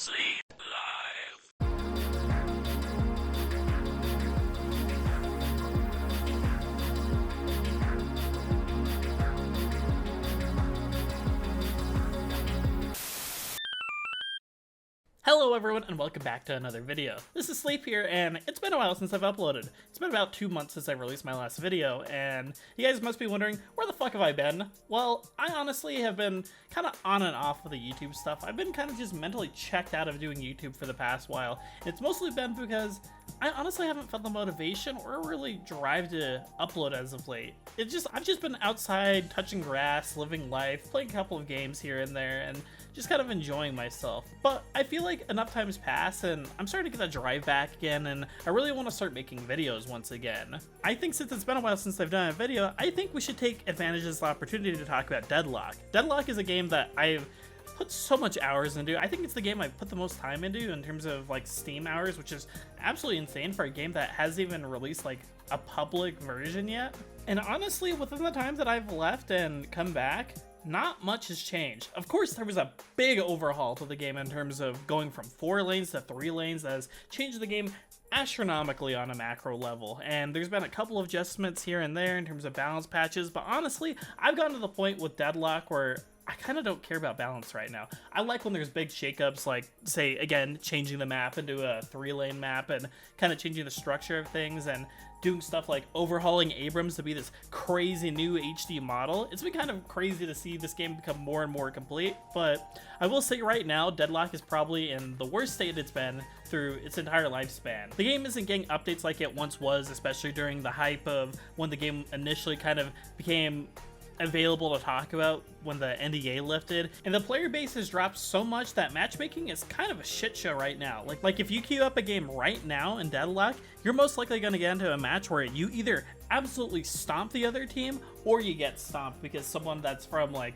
SleepLIVE. Hello everyone and welcome back to another video. This is Sleep here, and it's been a while since I've uploaded. It's been about 2 months since I released my last video, and you guys must be wondering, where the fuck have I been? Well, I honestly have been kind of on and off with the YouTube stuff. I've been kind of just mentally checked out of doing YouTube for the past while. It's mostly been because I honestly haven't felt the motivation or really drive to upload as of late. I've just been outside, touching grass, living life, playing a couple of games here and there, and just kind of enjoying myself. But I feel like enough time's passed and I'm starting to get that drive back again, and I really want to start making videos once again. I think since it's been a while since I've done a video, I think we should take advantage of this opportunity to talk about Deadlock. Deadlock is a game that I've put so much hours into. I think it's the game I've put the most time into in terms of like Steam hours, which is absolutely insane for a game that hasn't even released like a public version yet. And honestly, within the time that I've left and come back, not much has changed. Of course, there was a big overhaul to the game in terms of going from 4 lanes to 3 lanes that has changed the game astronomically on a macro level, and there's been a couple of adjustments here and there in terms of balance patches, but honestly, I've gotten to the point with Deadlock where I kind of don't care about balance right now. I like when there's big shakeups, like, say, again, changing the map into a 3-lane map and kind of changing the structure of things and doing stuff like overhauling Abrams to be this crazy new HD model. It's been kind of crazy to see this game become more and more complete, but I will say right now, Deadlock is probably in the worst state it's been through its entire lifespan. The game isn't getting updates like it once was, especially during the hype of when the game initially kind of became available to talk about when the NDA lifted, and the player base has dropped so much that matchmaking is kind of a shit show right now. Like if you queue up a game right now in Deadlock, you're most likely going to get into a match where you either absolutely stomp the other team or you get stomped because someone that's from like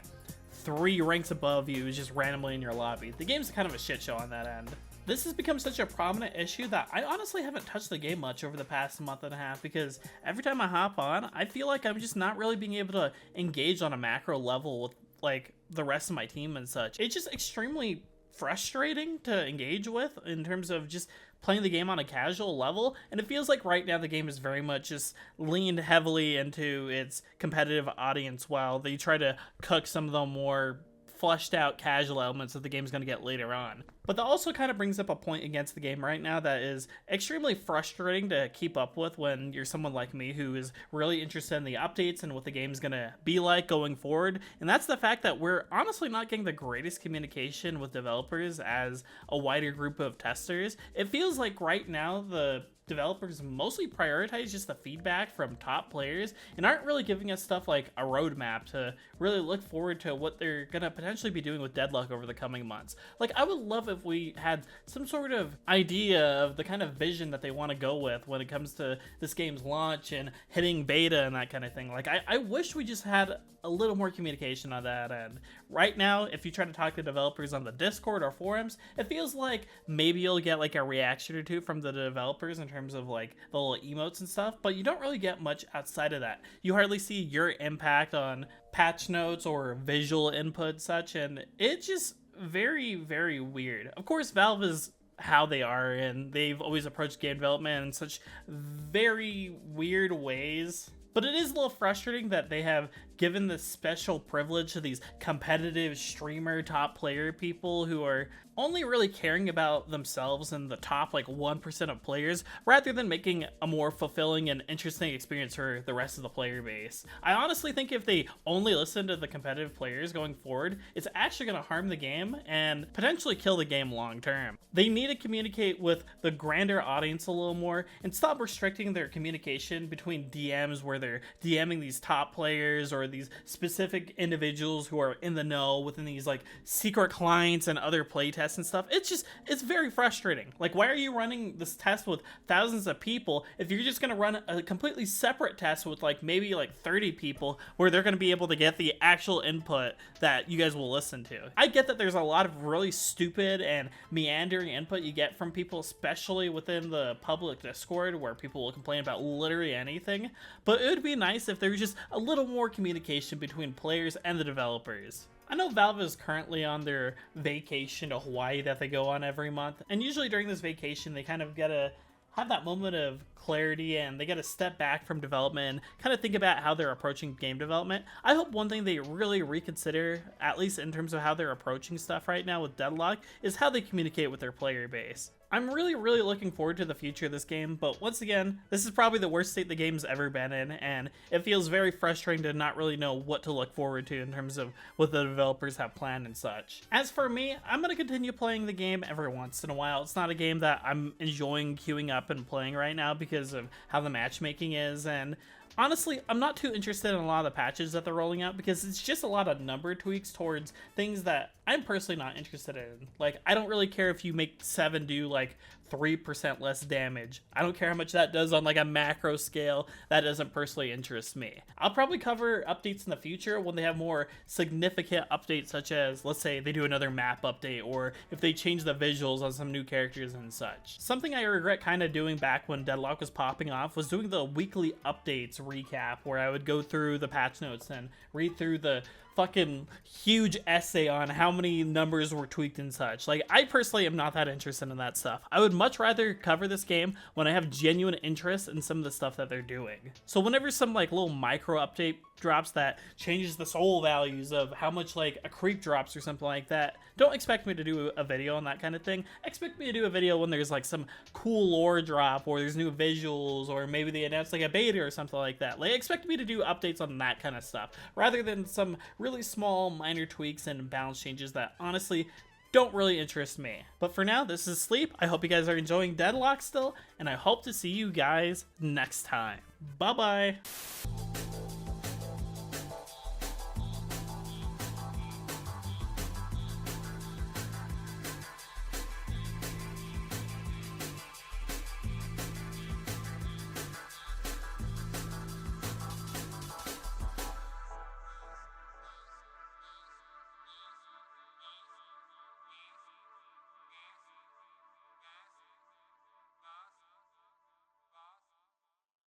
3 ranks above you is just randomly in your lobby. The game's kind of a shit show on that end. This has become such a prominent issue that I honestly haven't touched the game much over the past month and a half, because every time I hop on, I feel like I'm just not really being able to engage on a macro level with like the rest of my team and such. It's just extremely frustrating to engage with in terms of just playing the game on a casual level, and it feels like right now the game is very much just leaned heavily into its competitive audience while they try to cook some of the more fleshed out casual elements that the game's going to get later on. But that also kind of brings up a point against the game right now that is extremely frustrating to keep up with when you're someone like me who is really interested in the updates and what the game's going to be like going forward. And that's the fact that we're honestly not getting the greatest communication with developers as a wider group of testers. It feels like right now the developers mostly prioritize just the feedback from top players and aren't really giving us stuff like a roadmap to really look forward to what they're gonna potentially be doing with Deadlock over the coming months. Like, I would love if we had some sort of idea of the kind of vision that they want to go with when it comes to this game's launch and hitting beta and that kind of thing. Like, I wish we just had a little more communication on that end. Right now, if you try to talk to developers on the Discord or forums, it feels like maybe you'll get like a reaction or two from the developers in terms of like the little emotes and stuff, but you don't really get much outside of that. You hardly see your impact on patch notes or visual input such, and it's just very, very weird. Of course, Valve is how they are, and they've always approached game development in such very weird ways. But it is a little frustrating that they have given this special privilege to these competitive streamer top player people who are only really caring about themselves and the top like 1% of players, rather than making a more fulfilling and interesting experience for the rest of the player base. I honestly think if they only listen to the competitive players going forward, it's actually going to harm the game and potentially kill the game long term. They need to communicate with the grander audience a little more and stop restricting their communication between DMs where they're DMing these top players or these specific individuals who are in the know within these like secret clients and other playtests and stuff. It's very frustrating. Like, why are you running this test with thousands of people if you're just going to run a completely separate test with like maybe like 30 people where they're going to be able to get the actual input that you guys will listen to? I get that there's a lot of really stupid and meandering input you get from people, especially within the public Discord where people will complain about literally anything, but it would be nice if there was just a little more communication between players and the developers. I know Valve is currently on their vacation to Hawaii that they go on every month, and usually during this vacation they kind of get to have that moment of clarity and they got to step back from development and kind of think about how they're approaching game development. I hope one thing they really reconsider, at least in terms of how they're approaching stuff right now with Deadlock, is how they communicate with their player base. I'm really looking forward to the future of this game, but once again, this is probably the worst state the game's ever been in, and it feels very frustrating to not really know what to look forward to in terms of what the developers have planned and such. As for me, I'm going to continue playing the game every once in a while. It's not a game that I'm enjoying queuing up and playing right now because of how the matchmaking is, and honestly, I'm not too interested in a lot of the patches that they're rolling out because it's just a lot of number tweaks towards things that I'm personally not interested in. Like, I don't really care if you make 7 do like 3% less damage. I don't care how much that does on like a macro scale. That doesn't personally interest me. I'll probably cover updates in the future when they have more significant updates, such as, let's say they do another map update, or if they change the visuals on some new characters and such. Something I regret kind of doing back when Deadlock was popping off was doing the weekly updates recap, where I would go through the patch notes and read through the fucking huge essay on how many numbers were tweaked and such. Like, I personally am not that interested in that stuff. I would much rather cover this game when I have genuine interest in some of the stuff that they're doing. So whenever some like little micro update drops that changes the soul values of how much like a creep drops or something like that, don't expect me to do a video on that kind of thing. Expect me to do a video when there's like some cool lore drop, or there's new visuals, or maybe they announce like a beta or something like that. Like, expect me to do updates on that kind of stuff, rather than some really small minor tweaks and balance changes that honestly don't really interest me. But for now, this is Sleep. I hope you guys are enjoying Deadlock still, and I hope to see you guys next time. Bye bye.